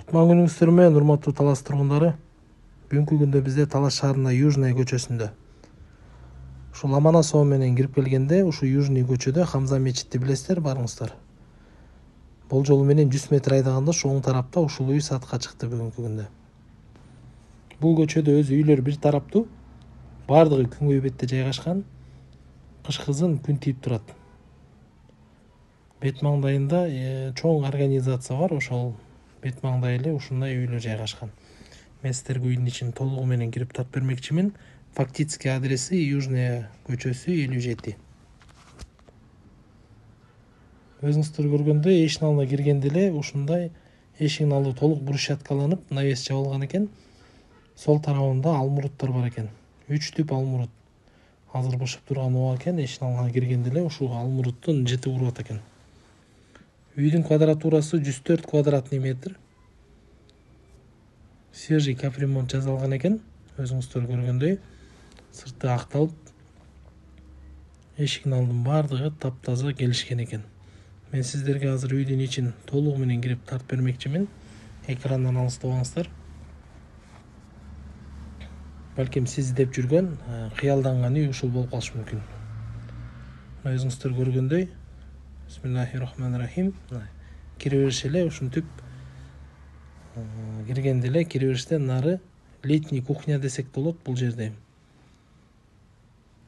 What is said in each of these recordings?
Кутман күнүңүздөр менен, урматтуу Талас тургундары. Бүгүнкү күндө бизде Талас шаарына Южный көчөсүндө ушул Аманасоо менен кирип келгенде, ушу Южный көчөдө Хамза мечитти билесиздер барыңыздар. Болжол менен 100 метр айдаганда ушу оң тарапта ушул үй сатка чыкты бүгүнкү күндө. Бул көчөдө өзү үйлөр бир тараптуу, баардыгы күнгөй бетте жайгашкан. Кышкызын күн тийип турат. Бет маңдайында чоң организация бар, ошол бет маңдай эле ушундай үйлөр жайгашкан. Мен сиздерге үйдүн ичин толугу менен кирип тап бермекчимин. Фактически адреси Южная көчөсү 57. Өзүңүздөр көргөндөй, эшиктин алдына киргенде эле ушундай эшиктин алды толук брусчаткаланып, навес жабылган экен. Сол тарабында алмуруттар бар экен. 3 түп алмурут. Азыр бышып турган убак экен, эшиктин алдына киргенде эле ушул алмуруттун жыты уруп экен. Үйдүн квадратурасы 104 квадратный метр. Свежий капремонт жасалган экен. Өзүңүздөр көргөндөй, сырты акталып, эшиктин алдын баардыгы таптаза келишкен экен. Мен сиздерге азыр үйдүн ичин толугу менен кирип тартып бермекчимин. Экрандан алыстабаңыздар. Балким сиз издеп жүргөн, кыялданган үй ушул болуп калышы мүмкүн. Өзүңүздөр көргөндөй, Бисмиллахиррахманиррахим. Кире бериш эле ушинтип киргенде эле кире бериштен нары летний кухня десек да болот бул жерде.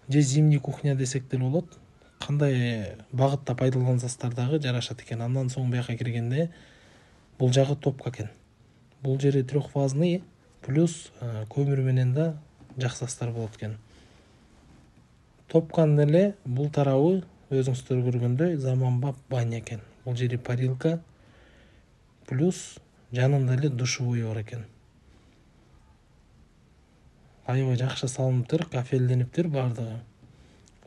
Же зимний кухня десек деле болот. Кандай багытта пайдалансаңыздар дагы жарашат экен. Андан соң бияка киргенде бул жагы топка экен. Бул жери трехфазный плюс көмүр менен да жаксастар болот экен. Топкан эле бул тарабы өзүңүздөр көргөндөй заманбап баня экен. Бул жери парилка плюс жанында эле душевой бар экен. Аябай жакшы салыныптыр, кафелдениптир баардыгы.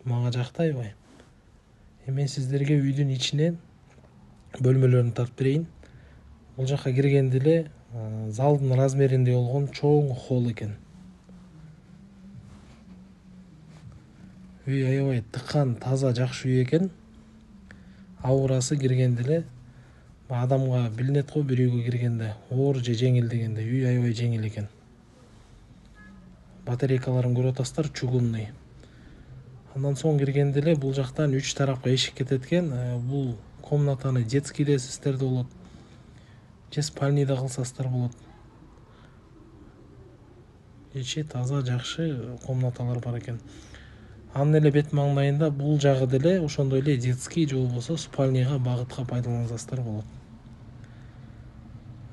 Мага жакты аябай. Мен сиздерге үйдүн ичинен бөлмөлөрүн тартып берейин. Бул жака киргенде эле залдын размеринде болгон чоң холл экен. Үй аябай тыккан, таза, жакшы үй экен. Аурасы киргенде эле адамга билинет го бир үйгө киргенде оор же жеңил дегенде. Үй аябай жеңил экен. Батарейкаларын көрүп атасыздар, чугунный. Андан соң киргенде эле бул жактан 3 тарапка эшик кетет экен. Бул комнатаны детский десеңиздер да болот. Же спальныйда кылсаңыздар болот. Ичи таза, жакшы комнаталар бар экен. Анын эле бет маңдайында бул жагы деле ошондой эле детский же болбосо спальныйга багытка пайдалансаңыздар болот.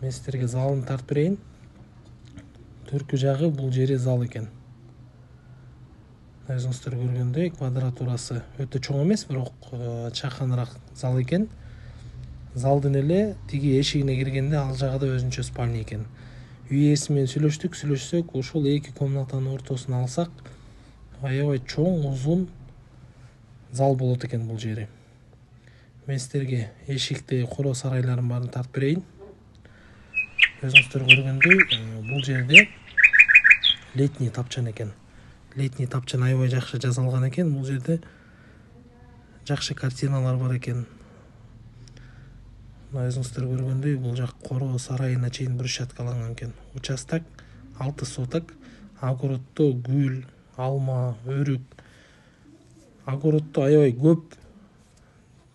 Мен сиздерге залын тартып берейин. Төркү жагы бул жери зал экен. Өзүңүздөр көргөндөй, квадратурасы өтө чоң эмес, бирок чаканыраак зал экен. Залдын эле тиги эшигине киргенде ал жагы да өзүнчө спальня экен. Үй ээси менен сүйлөшсөк, ушул эки комнатанын ортосун алсак, аябай чоң, узун зал болот экен бул жери. Мен сиздерге эшикти, коро сарайларын баарын тартып берейин. Өзүңүздөр көргөндөй, бул жерде летний тапчан экен. Летний тапчан аябай жакшы жасалган экен. Бул жерде жакшы картиналар бар экен. Өзүңүздөр көргөндөй, бул жак коро сарайына чейин брусчаткаланган экен. Участок 6 соток. Огороддо гүл, алма, өрүк. Огороддо аябай көп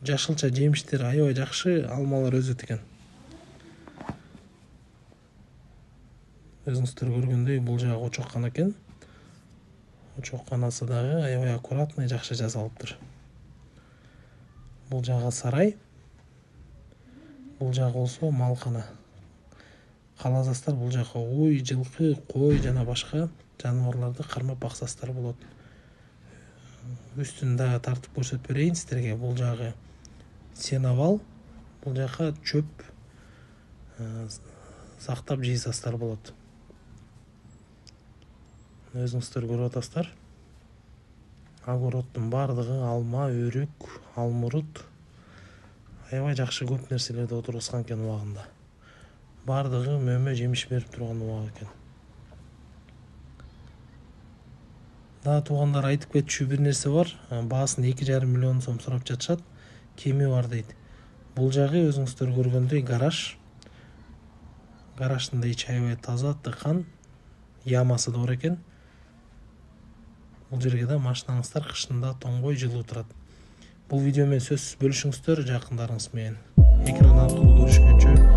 жашылча жемиштер, аябай жакшы алмалар өсөт экен. Өзүңүздөр көргөндөй, бул жагы очоккана экен. Очокканасы дагы аябай аккуратный, жакшы жасалыптыр. Бул жагы сарай. Бул жагы болсо малкана. Кааласаңыздар бул жака уй, жылкы, кой жана башка жаныбарларды кармап баксаңыздар болот. Үстүн дагы тартып көрсөтүп берейин сиздерге. Бул жагы сеновал. Бул жака чөп сактап жыйсаңыздар болот. Өзүңүздөр көрүп атасыздар. Огороддун баардыгы алма, өрүк, алмурут. Аябай жакшы көп нерселерди отургузган экен убагында. Баардыгы мөмө жемиш берип турган убак экен. Дагы туугандар айтып кетчү бир нерсе бар. Баасын 2,5 миллион сом сурап жатышат. Кеми бар дейт. Бул жагы өзүңүздөр көргөндөй гараж. Гараждын да ичи аябай таза, тыкан, ямасы да бар экен. Бул жерге да машинаңыздар кышында тоңбой жылуу турат. Бул видео менен сөзсүз бөлүшүңүздөр жакындарыңыз менен. Экран аркылуу көрүшкөнчө